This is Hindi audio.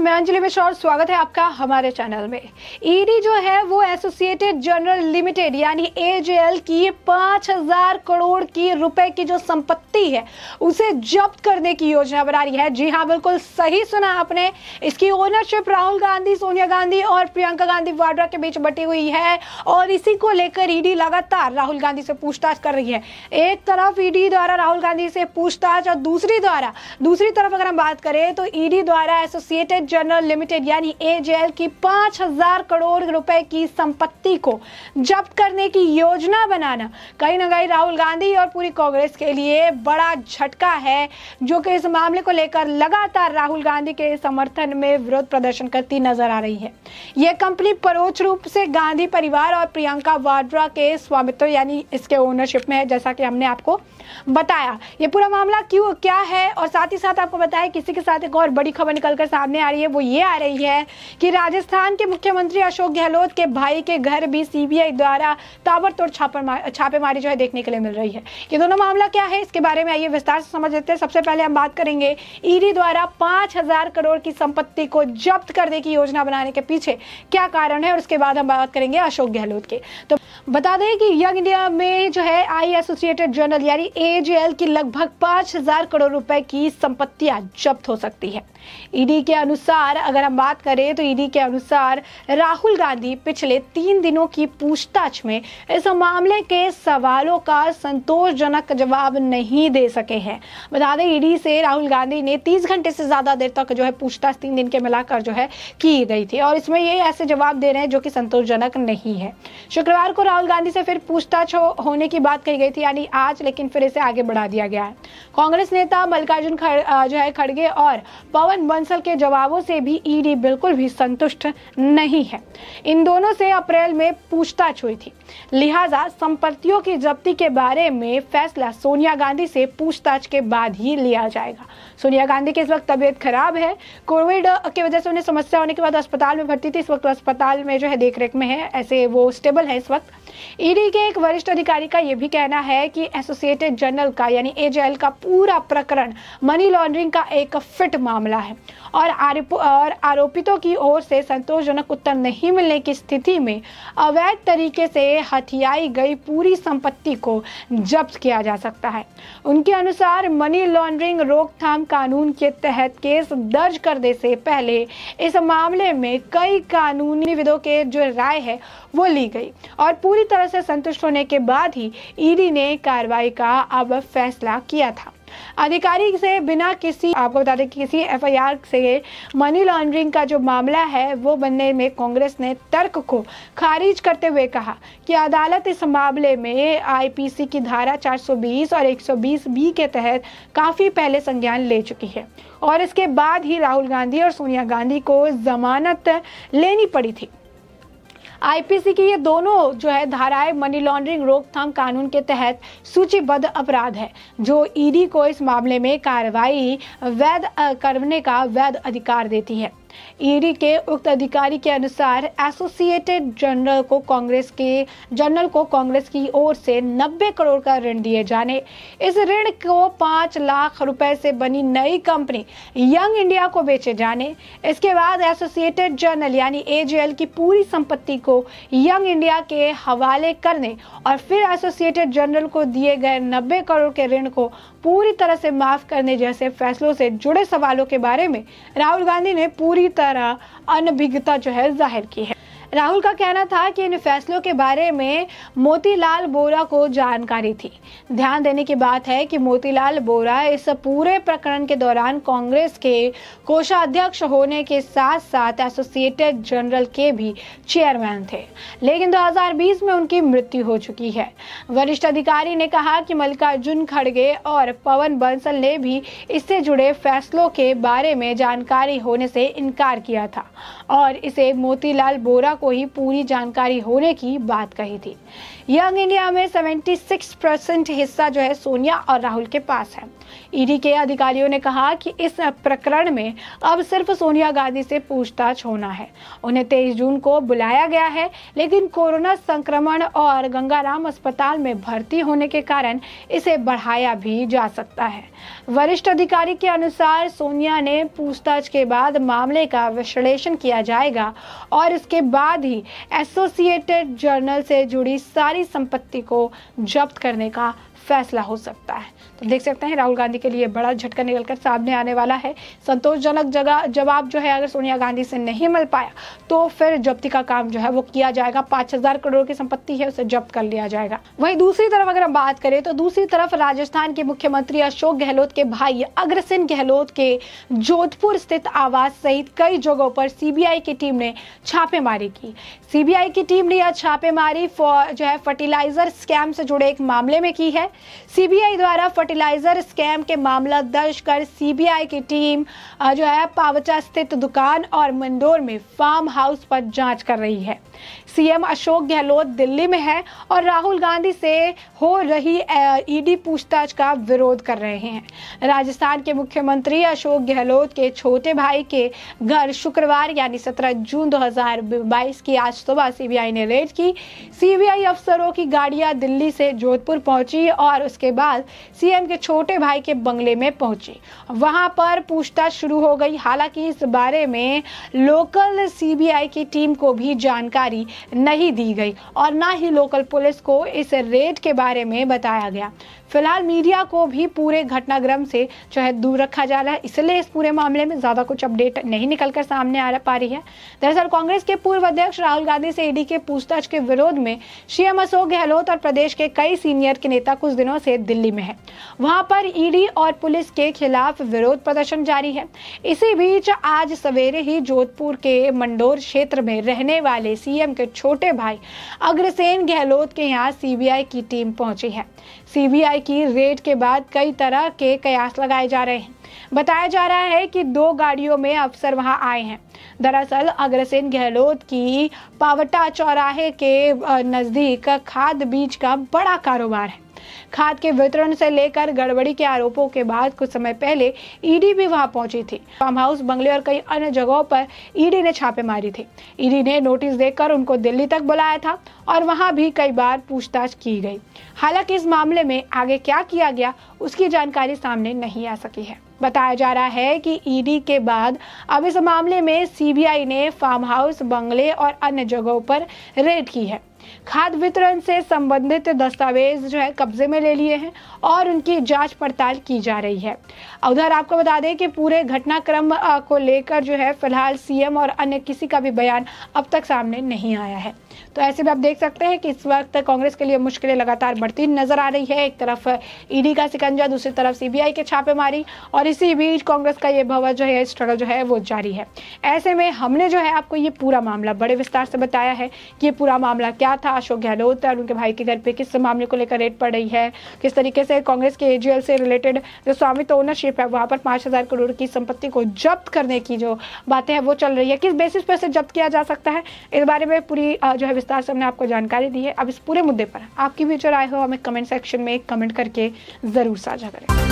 मैं अंजलि मिश्रा और स्वागत है आपका हमारे चैनल में। ईडी जो है वो एसोसिएटेड जर्नल लिमिटेड यानी एजेएल की 5,000 करोड़ की रुपए की जो संपत्ति है उसे जब्त करने की योजना बना रही है। जी हाँ, बिल्कुल सही सुना आपने। इसकी ओनरशिप राहुल गांधी, सोनिया गांधी और प्रियंका गांधी वाड्रा के बीच बटी हुई है और इसी को लेकर ईडी लगातार राहुल गांधी से पूछताछ कर रही है। एक तरफ ईडी द्वारा राहुल गांधी से पूछताछ और दूसरी तरफ अगर हम बात करें तो ईडी द्वारा एसोसिएटेड जर्नल लिमिटेड यानी एजेएल की 5,000 करोड़ रुपए की संपत्ति को जब्त करने की योजना बनाना कहीं ना कहीं राहुल गांधी और पूरी कांग्रेस के लिए बड़ा झटका है, जो कि इस मामले को लेकर लगातार राहुल गांधी के समर्थन में विरोध प्रदर्शन करती नजर आ रही है। यह कंपनी परोक्ष रूप से गांधी परिवार और प्रियंका वाड्रा के स्वामित्व यानी इसके ओनरशिप में है, जैसा कि हमने आपको बताया। ये पूरा मामला क्या है और साथ ही साथ आपको बताया किसी के साथ एक और बड़ी खबर निकलकर सामने आ रही है। वो ये आ रही है कि राजस्थान के मुख्यमंत्री अशोक गहलोत के भाई के घर भी सीबीआई द्वारा ताबड़तोड़ छापेमारी जो है देखने के लिए मिल रही है। ये दोनों मामला क्या है, इसके बारे में आइए विस्तार से समझ लेते हैं। सबसे पहले हम बात करेंगे ईडी द्वारा 5,000 करोड़ की संपत्ति को जब्त करने की योजना बनाने के पीछे क्या कारण है और उसके बाद हम बात करेंगे अशोक गहलोत के। तो बता दें कि यंग इंडिया में जो है आई एसोसिएटेड जर्नल यानी एजेएल की लगभग 5,000 करोड़ रुपए की संपत्तियां जब्त हो सकती है। ईडी के अनुसार अगर हम बात करें तो ईडी के अनुसार राहुल गांधी पिछले 3 दिनों की पूछताछ में इस मामले के सवालों का संतोषजनक जवाब नहीं दे सके हैं। बता दें ईडी से राहुल गांधी ने 30 घंटे से ज्यादा देर तक जो है पूछताछ 3 दिन के मिलाकर जो है की गई थी और इसमें ये ऐसे जवाब दे रहे हैं जो कि संतोषजनक नहीं है। शुक्रवार को राहुल गांधी से फिर पूछताछ होने की बात कही गई थी यानी आज, लेकिन फिर इसे आगे बढ़ा दिया गया है। कांग्रेस नेता मल्लिकार्जुन खड़गे और पवन बंसल के जवाबों से भी ईडी बिल्कुल भी संतुष्ट नहीं है। इन दोनों से अप्रैल में पूछताछ हुई थी, लिहाजा संपत्तियों की जब्ती के बारे में फैसला सोनिया गांधी से पूछताछ के बाद ही लिया जाएगा। सोनिया गांधी की इस वक्त तबीयत खराब है, कोविड की वजह से उन्हें समस्या होने के बाद अस्पताल में भर्ती थी। इस वक्त अस्पताल में जो है देखरेख में है, ऐसे वो स्टेबल है इस वक्त। ईडी के एक वरिष्ठ अधिकारी का यह भी कहना है कि एसोसिएटेड जर्नल का यानी एजेएल का पूरा प्रकरण मनी लॉन्ड्रिंग का एक फिट मामला है और आरोपितों की ओर से संतोषजनक उत्तर नहीं मिलने की स्थिति में अवैध तरीके से हथियाई गई पूरी संपत्ति को जब्त किया जा सकता है। उनके अनुसार मनी लॉन्ड्रिंग रोकथाम कानून के तहत केस दर्ज करने से पहले इस मामले में कई कानूनी विदों के जो राय है वो ली गई और पूरी तरह से संतुष्ट होने के बाद ही ईडी ने कार्रवाई का अब फैसला किया था। अधिकारी से बिना किसी, आपको बता दें कि किसी एफआईआर से मनी लॉन्ड्रिंग का जो मामला है वो बनने में कांग्रेस ने तर्क को खारिज करते हुए कहा कि अदालत इस मामले में आईपीसी की धारा 420 और 120 बी के तहत काफी पहले संज्ञान ले चुकी है और इसके बाद ही राहुल गांधी और सोनिया गांधी को जमानत लेनी पड़ी थी। आईपीसी की ये दोनों जो है धाराएं मनी लॉन्ड्रिंग रोकथाम कानून के तहत सूचीबद्ध अपराध है, जो ईडी को इस मामले में कार्रवाई वैध करने का वैध अधिकार देती है। ईडी के उक्त अधिकारी के अनुसार एसोसिएटेड जर्नल को कांग्रेस की ओर से 90 करोड़ का ऋण दिए जाने, इस ऋण को 5 लाख रुपए से बनी नई कंपनी यंग इंडिया को बेचे जाने, इसके बाद एसोसिएटेड जर्नल यानी एजेएल की पूरी संपत्ति को यंग इंडिया के हवाले करने और फिर एसोसिएटेड जर्नल को दिए गए 90 करोड़ के ऋण को पूरी तरह से माफ करने जैसे फैसलों से जुड़े सवालों के बारे में राहुल गांधी ने पूरी तरह अनभिज्ञता जो है जाहिर की है। राहुल का कहना था कि इन फैसलों के बारे में मोतीलाल वोरा को जानकारी थी। ध्यान देने की बात है कि मोतीलाल वोरा इस पूरे प्रकरण के दौरान कांग्रेस के कोषाध्यक्ष होने के साथ साथ एसोसिएटेड जर्नल के भी चेयरमैन थे, लेकिन 2020 में उनकी मृत्यु हो चुकी है। वरिष्ठ अधिकारी ने कहा कि मल्लिकार्जुन खड़गे और पवन बंसल ने भी इससे जुड़े फैसलों के बारे में जानकारी होने से इनकार किया था और इसे मोतीलाल वोरा को ही पूरी जानकारी होने की बात कही थी। यंग इंडिया में 76% हिस्सा जो है सोनिया और राहुल के पास है। ईडी के अधिकारियों ने कहा कि इस प्रकरण में अब सिर्फ सोनिया गांधी से पूछताछ होना है। उन्हें 23 जून को बुलाया गया है, लेकिन कोरोना संक्रमण और गंगाराम अस्पताल में भर्ती होने के कारण इसे बढ़ाया भी जा सकता है। वरिष्ठ अधिकारी के अनुसार सोनिया ने पूछताछ के बाद मामले का विश्लेषण किया जाएगा और इसके बाद ही एसोसिएटेड जर्नल से जुड़ी सारी संपत्ति को जब्त करने का फैसला हो सकता है। तो देख सकते हैं राहुल गांधी के लिए बड़ा झटका निकलकर सामने आने वाला है। संतोषजनक जवाब जो है अगर सोनिया गांधी से नहीं मिल पाया तो फिर जब्ती का काम जो है वो किया जाएगा। 5000 करोड़ की संपत्ति है उसे जब्त कर लिया जाएगा। वहीं दूसरी तरफ अगर हम बात करें तो दूसरी तरफ राजस्थान के मुख्यमंत्री अशोक गहलोत के भाई अग्रसेन गहलोत के जोधपुर स्थित आवास सहित कई जगहों पर सीबीआई की टीम ने छापेमारी की। सीबीआई की टीम ने यह छापेमारी जो है फर्टिलाइजर स्कैम से जुड़े एक मामले में की है। सीबीआई द्वारा फर्टिलाइजर स्कैम के मामला दर्ज कर सीबीआई की टीम जो है पावचा स्थित दुकान और मंडोर में फार्म हाउस पर जांच कर रही है। सीएम अशोक गहलोत दिल्ली में है और राहुल गांधी से हो रही ईडी पूछताछ का विरोध कर रहे हैं। राजस्थान के मुख्यमंत्री अशोक गहलोत के छोटे भाई के घर शुक्रवार यानी 17 जून 2022 की आज सुबह सीबीआई ने रेड की। सीबीआई अफसरों की गाड़ियां दिल्ली से जोधपुर पहुंची और उसके बाद सीएम के छोटे भाई के बंगले में पहुंची। वहां पर पूछताछ शुरू हो गई। हालांकि इस बारे में लोकल सीबीआई की टीम को भी जानकारी नहीं दी गई और ना ही लोकल पुलिस को इस रेड के बारे में बताया गया। फिलहाल मीडिया को भी पूरे घटनाक्रम से जो है दूर रखा जा रहा है, इसलिए इस पूरे मामले में ज्यादा कुछ अपडेट नहीं निकलकर सामने आ पा रही है। दरअसल कांग्रेस के पूर्व अध्यक्ष राहुल गांधी से ईडी के पूछताछ के विरोध में सीएम अशोक गहलोत और प्रदेश के कई सीनियर के नेता कुछ दिनों से दिल्ली में है। वहां पर ईडी और पुलिस के खिलाफ विरोध प्रदर्शन जारी है। इसी बीच आज सवेरे ही जोधपुर के मंडोर क्षेत्र में रहने वाले सीएम के छोटे भाई अग्रसेन गहलोत के यहाँ सीबीआई की टीम पहुंची है। सीबीआई की रेड के बाद कई तरह के कयास लगाए जा रहे हैं। बताया जा रहा है कि 2 गाड़ियों में अफसर वहां आए हैं। दरअसल अग्रसेन गहलोत की पावटा चौराहे के नजदीक खाद बीज का बड़ा कारोबार है। खाद के वितरण से लेकर गड़बड़ी के आरोपों के बाद कुछ समय पहले ईडी भी वहां पहुंची थी। फार्म हाउस, बंगले और कई अन्य जगहों पर ईडी ने छापे मारी थी। ईडी ने नोटिस देकर उनको दिल्ली तक बुलाया था और वहां भी कई बार पूछताछ की गई। हालांकि इस मामले में आगे क्या किया गया उसकी जानकारी सामने नहीं आ सकी है। बताया जा रहा है कि ईडी के बाद अब इस मामले में सीबीआई ने फार्म हाउस, बंगले और अन्य जगहों पर रेड की है। खाद वितरण से संबंधित दस्तावेज जो है कब्जे में ले लिए हैं और उनकी जांच पड़ताल की जा रही है। उधर आपको बता दें कि पूरे घटनाक्रम को लेकर जो है फिलहाल सीएम और अन्य किसी का भी बयान अब तक सामने नहीं आया है। तो ऐसे में आप देख सकते हैं कि इस वक्त कांग्रेस के लिए मुश्किलें लगातार बढ़ती नजर आ रही है। एक तरफ ईडी का सिकंजा, दूसरी तरफ सीबीआई के छापेमारी और इसी बीच कांग्रेस का ये भवन जो है स्ट्रगल जो है वो जारी है। ऐसे में हमने जो है आपको ये पूरा मामला बड़े विस्तार से बताया है कि ये पूरा मामला क्या था, अशोक गहलोत और उनके भाई के घर पे किस मामले को लेकर रेड पड़ रही है, किस तरीके से कांग्रेस के एजीएल से रिलेटेड जो स्वामित्व ओनरशिप है वहां पर 5000 करोड़ की संपत्ति को जब्त करने की जो बातें हैं वो चल रही है, किस बेसिस पर से जब्त किया जा सकता है, इस बारे में पूरी जो है विस्तार से हमने आपको जानकारी दी है। अब इस पूरे मुद्दे पर आपकी भी जो राय हो हमें कमेंट सेक्शन में कमेंट करके जरूर साझा करें।